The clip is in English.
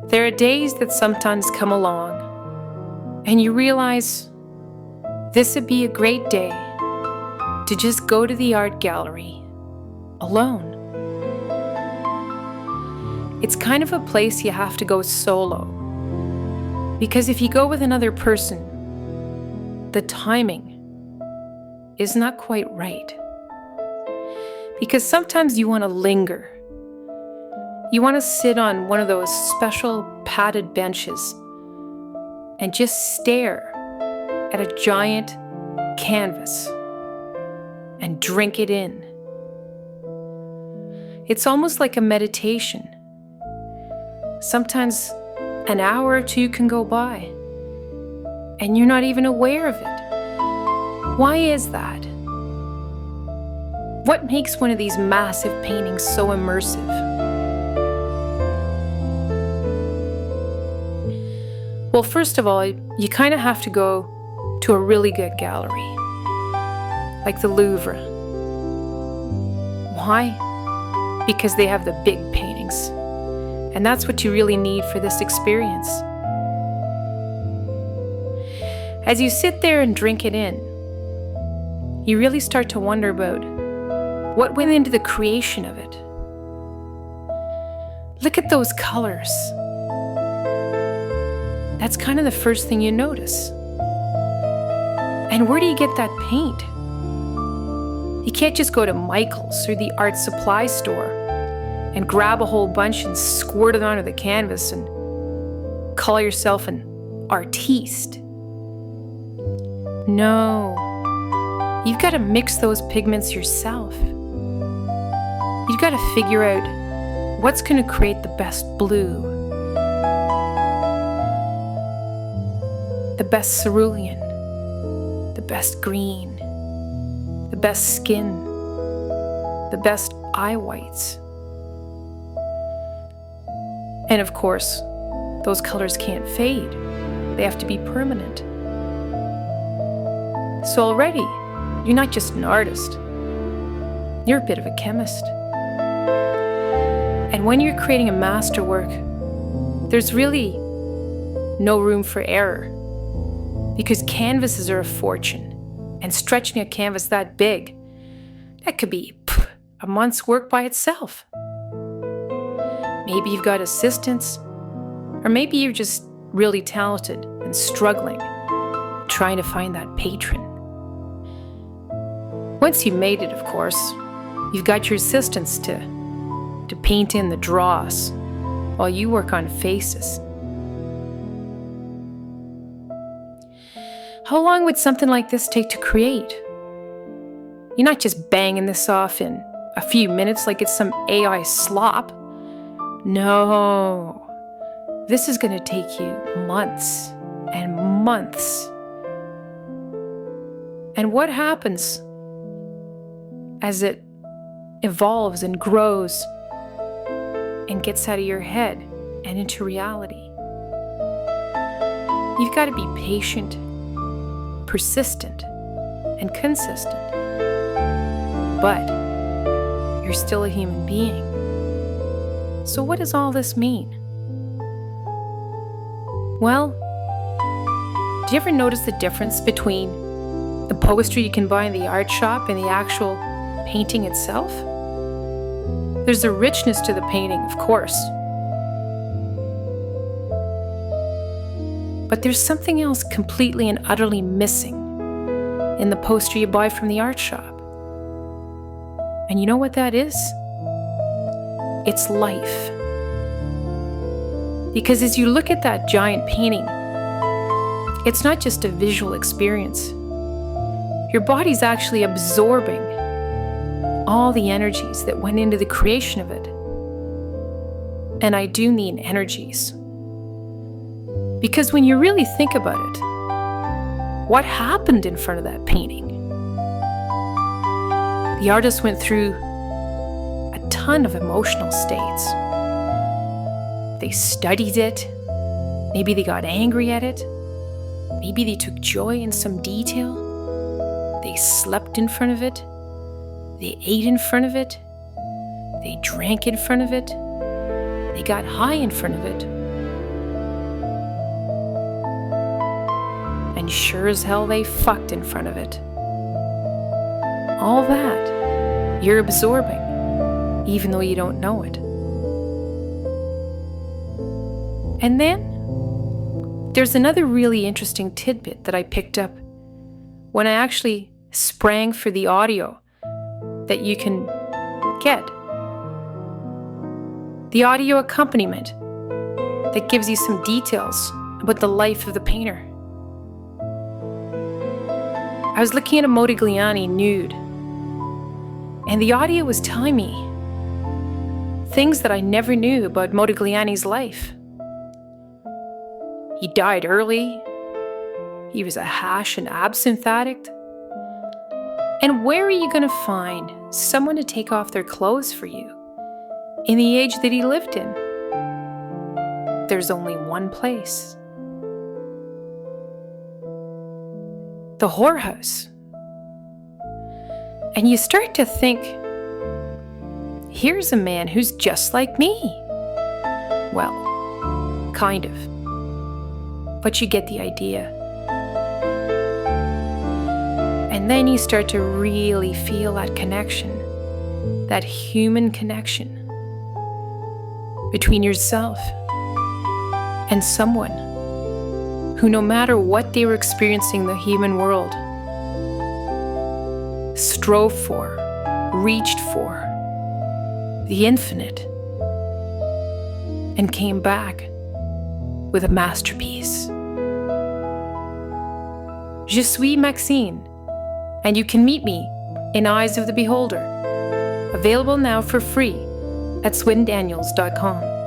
There are days that sometimes come along and you realize this would be a great day to just go to the art gallery alone. It's kind of a place you have to go solo, because if you go with another person, the timing is not quite right. Because sometimes you want to linger. You want to sit on one of those special padded benches and just stare at a giant canvas and drink it in. It's almost like a meditation. Sometimes an hour or two can go by and you're not even aware of it. Why is that? What makes one of these massive paintings so immersive? Well, first of all, you kind of have to go to a really good gallery, like the Louvre. Why? Because they have the big paintings. And that's what you really need for this experience. As you sit there and drink it in, you really start to wonder about what went into the creation of it. Look at those colors. That's kind of the first thing you notice. And where do you get that paint? You can't just go to Michael's or the art supply store and grab a whole bunch and squirt it onto the canvas and call yourself an artiste. No, you've got to mix those pigments yourself. You've got to figure out what's going to create the best blue, the best cerulean, the best green, the best skin, the best eye whites. And of course, those colors can't fade. They have to be permanent. So already, you're not just an artist. You're a bit of a chemist. And when you're creating a masterwork, there's really no room for error, because canvases are a fortune. And stretching a canvas that big, that could be a month's work by itself. Maybe you've got assistants, or maybe you're just really talented and struggling, trying to find that patron. Once you've made it, of course, you've got your assistants to paint in the draws while you work on faces. How long would something like this take to create? You're not just banging this off in a few minutes like it's some AI slop. No, this is going to take you months and months. And what happens as it evolves and grows and gets out of your head and into reality? You've got to be patient, persistent, and consistent. But you're still a human being. So what does all this mean? Well, do you ever notice the difference between the poster you can buy in the art shop and the actual painting itself? There's a richness to the painting, of course. But there's something else completely and utterly missing in the poster you buy from the art shop. And you know what that is? It's life. Because as you look at that giant painting, it's not just a visual experience. Your body's actually absorbing all the energies that went into the creation of it. And I do mean energies. Because when you really think about it, what happened in front of that painting? The artist went through a ton of emotional states. They studied it. Maybe they got angry at it. Maybe they took joy in some detail. They slept in front of it. They ate in front of it. They drank in front of it. They got high in front of it. and sure as hell they fucked in front of it. All that you're absorbing, even though you don't know it. And then there's another really interesting tidbit that I picked up when I actually sprang for the audio that you can get. The audio accompaniment that gives you some details about the life of the painter. I was looking at a Modigliani nude, and the audio was telling me things that I never knew about Modigliani's life. He died early. He was a hash and absinthe addict. And where are you going to find someone to take off their clothes for you in the age that he lived in? There's only one place. The whorehouse. And you start to think, here's a man who's just like me. Well, kind of. But you get the idea. And then you start to really feel that connection, that human connection between yourself and someone who, no matter what they were experiencing in the human world, strove for, reached for the infinite, and came back with a masterpiece. Je suis Maxine, and you can meet me in Eyes of the Beholder, available now for free at swindaniels.com.